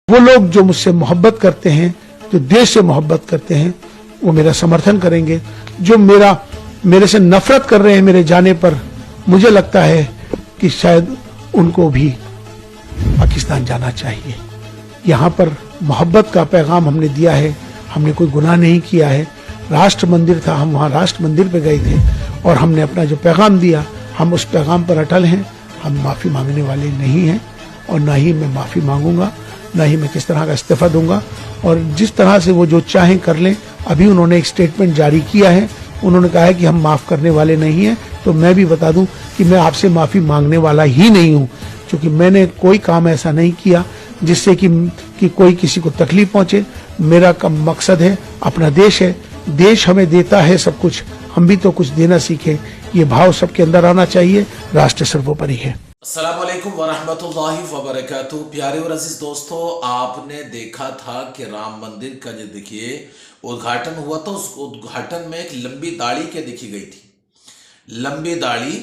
वो लोग जो मुझसे मोहब्बत करते हैं, जो देश से मोहब्बत करते हैं, वो मेरा समर्थन करेंगे। जो मेरे से नफरत कर रहे हैं मेरे जाने पर, मुझे लगता है कि शायद उनको भी पाकिस्तान जाना चाहिए। यहाँ पर मोहब्बत का पैगाम हमने दिया है, हमने कोई गुनाह नहीं किया है। राष्ट्र मंदिर था, हम वहाँ राष्ट्र मंदिर पे गए थे और हमने अपना जो पैगाम दिया, हम उस पैगाम पर अटल हैं। हम माफ़ी मांगने वाले नहीं हैं और ना ही मैं माफ़ी मांगूंगा, ना ही मैं किस तरह का इस्तीफा दूंगा। और जिस तरह से वो जो चाहें कर लें। अभी उन्होंने एक स्टेटमेंट जारी किया है, उन्होंने कहा है कि हम माफ़ करने वाले नहीं हैं। तो मैं भी बता दूं कि मैं आपसे माफ़ी मांगने वाला ही नहीं हूं, क्योंकि मैंने कोई काम ऐसा नहीं किया जिससे कि कोई किसी को तकलीफ पहुंचे। मेरा मकसद है, अपना देश है, देश हमें देता है सब कुछ, हम भी तो कुछ देना सीखें। ये भाव सबके अंदर आना चाहिए। राष्ट्र सर्वोपरि है। अस्सलाम वालेकुम वरहमतुल्लाहि वबरकातुहू। प्यारे और अजीज दोस्तों, आपने देखा था कि राम मंदिर का जो देखिए उद्घाटन हुआ था, उस उद्घाटन में एक लंबी दाढ़ी के देखी गई थी। लंबी दाढ़ी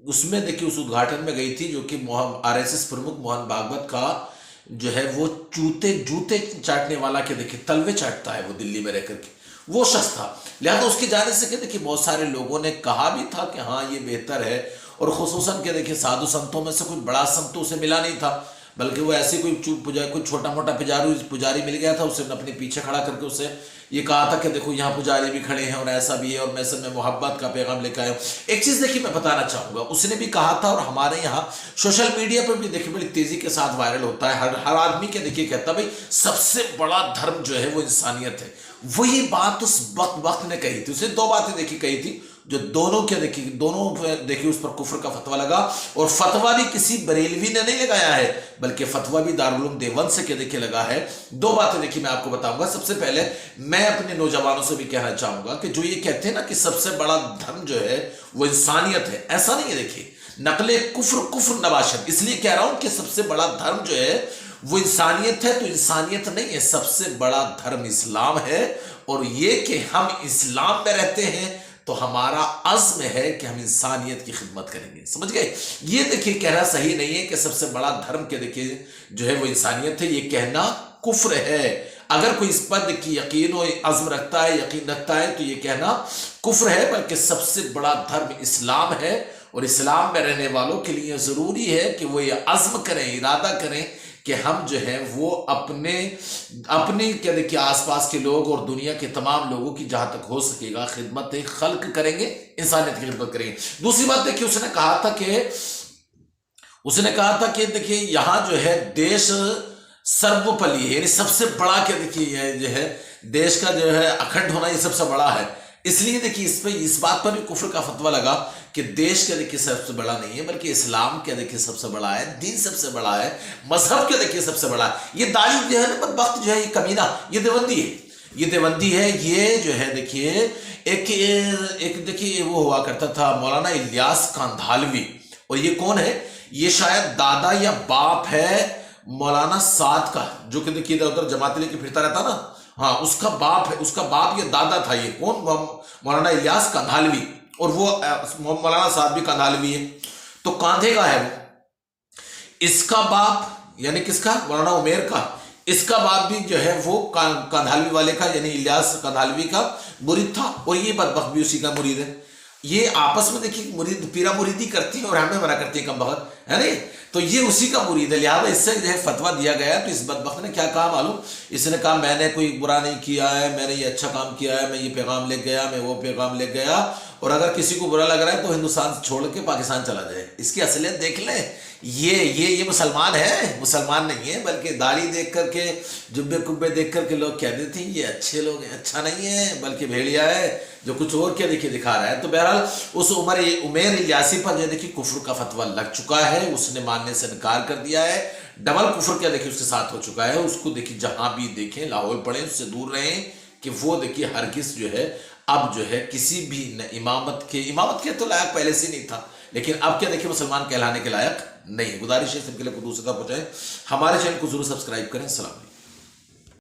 उसमें देखिए उस उद्घाटन में गई थी, जो कि आरएसएस प्रमुख मोहन भागवत का जो है वो जूते चाटने वाला के देखिए तलवे चाटता है वो दिल्ली में रहकर के, वो शख्स था। लिहाजा उसके जाने से क्या देखिए बहुत सारे लोगों ने कहा भी था कि हाँ ये बेहतर है, और खुसूसन के देखिए साधु संतों में से कोई बड़ा संत तो उसे मिला नहीं था, बल्कि वो ऐसे कोई छोटा मोटा पुजारी मिल गया था। उसे अपने पीछे खड़ा करके उसे ये कहा था कि देखो यहाँ पुजारी भी खड़े हैं और ऐसा भी है और मैं सब में मोहब्बत का पैगाम लेकर आया हूँ। एक चीज देखिए मैं बताना चाहूंगा, उसने भी कहा था और हमारे यहाँ सोशल मीडिया पर भी देखिए बड़ी तेजी के साथ वायरल होता है। हर आदमी के देखिए कहता भाई सबसे बड़ा धर्म जो है वो इंसानियत है। वही बात उस वक्त ने कही थी। उसने दो बातें देखी कही थी जो दोनों देखिए उस पर कुफ्र का फतवा लगा, और फतवा भी किसी बरेलवी ने नहीं लगाया है, बल्कि फतवा भी दारुल उलूम देवबंद से देखिए लगा है। दो बातें देखिए मैं आपको बताऊंगा। सबसे पहले मैं अपने नौजवानों से भी कहना चाहूंगा कि जो ये कहते हैं ना कि सबसे बड़ा धर्म जो है वो इंसानियत है, ऐसा नहीं है। देखिए नकले कुफ्र नबाशत, इसलिए कह रहा हूं कि सबसे बड़ा धर्म जो है वो इंसानियत है, तो इंसानियत नहीं है, सबसे बड़ा धर्म इस्लाम है। और ये कि हम इस्लाम में रहते हैं तो हमारा अज़्म है कि हम इंसानियत की खिदमत करेंगे। समझ गए? ये देखिए कहना सही नहीं है कि सबसे बड़ा धर्म के देखिए जो है वो इंसानियत है, ये कहना कुफ्र है। अगर कोई इस पर देखिए यकीन और अज़्म रखता है, यकीन रखता है, तो ये कहना कुफ्र है। बल्कि सबसे बड़ा धर्म इस्लाम है, और इस्लाम में रहने वालों के लिए जरूरी है कि वो ये अज़्म करें, इरादा करें कि हम जो है वो अपने क्या देखिए आसपास के लोग और दुनिया के तमाम लोगों की जहां तक हो सकेगा खिदमत खल्क करेंगे, इंसानियत की खिदमत करेंगे। दूसरी बात देखिए उसने कहा था कि देखिए यहां जो है देश सर्वोपरि है, यानी सबसे बड़ा क्या देखिए जो है देश का जो है अखंड होना ये सबसे बड़ा है। इसलिए देखिए इस बात पर भी कुफ्र का फतवा लगा कि देश क्या देखिए सबसे बड़ा नहीं है, बल्कि इस्लाम क्या देखिए सबसे बड़ा है, दीन सबसे बड़ा है, मजहब क्या देखिए सबसे बड़ा है। ये दाढ़ी जो है ना बदबख्त जो है ये कमीना, ये देवबंदी है, ये देवबंदी है। ये जो है देखिए एक देखिए वो हुआ करता था मौलाना इलियास कांधालवी, और ये कौन है? ये शायद दादा या बाप है मौलाना साद का, जो कि देखिए इधर उधर जमात लेके फिरता रहता ना, हाँ उसका बाप है, उसका बाप ये दादा था। ये कौन? मौलाना इलियास कांधालवी, और वो मौलाना साद भी कांधालवी है, तो कांधे का है वो। इसका बाप यानी किसका? मौलाना उमेर का। इसका बाप भी जो है वो कांधालवी वाले का यानी इलियास कांधालवी का मुरीद था, और ये बदबख्त भी उसी का मुरीद है। ये आपस में देखिए मुरीद पीरा मुरीदी करती है और हमें मना करती है कम बखत, है नहीं? तो ये उसी का मुरीद है। लिहाजा इससे जो है फतवा दिया गया। तो इस बदबख्त ने क्या कहा मालूम? इसने कहा मैंने कोई बुरा नहीं किया है, मैंने ये अच्छा काम किया है, मैं ये पैगाम ले गया, मैं वो पैगाम ले गया, और अगर किसी को बुरा लग रहा है तो हिंदुस्तान छोड़ के पाकिस्तान चला जाए। इसकी असलियत देख लें। ये मुसलमान है, मुसलमान नहीं है, बल्कि दाढ़ी देख करके जुब्बे कुब्बे देख करके लोग कहते थे ये अच्छे लोग हैं। अच्छा नहीं है, बल्कि भेड़िया है जो कुछ और क्या देखिए दिखा रहा है। तो बहरहाल उस उमेर इलियासी पर जो देखिए कुफ्र का फतवा लग चुका है, उसने मानने से इनकार कर दिया है। डबल कुफ्र क्या देखिए उसके साथ हो चुका है। उसको देखिए जहां भी देखें लाहौल पड़े, उससे दूर रहें कि वो देखिए हरगिज़ जो है अब जो है किसी भी इमामत के तो लायक पहले से नहीं था, लेकिन अब क्या देखिए मुसलमान कहलाने के लायक नहीं है। गुजारिश है सबके लिए को दूसरा पहुंचाएं। हमारे चैनल को जरूर सब्सक्राइब करें। सलाम।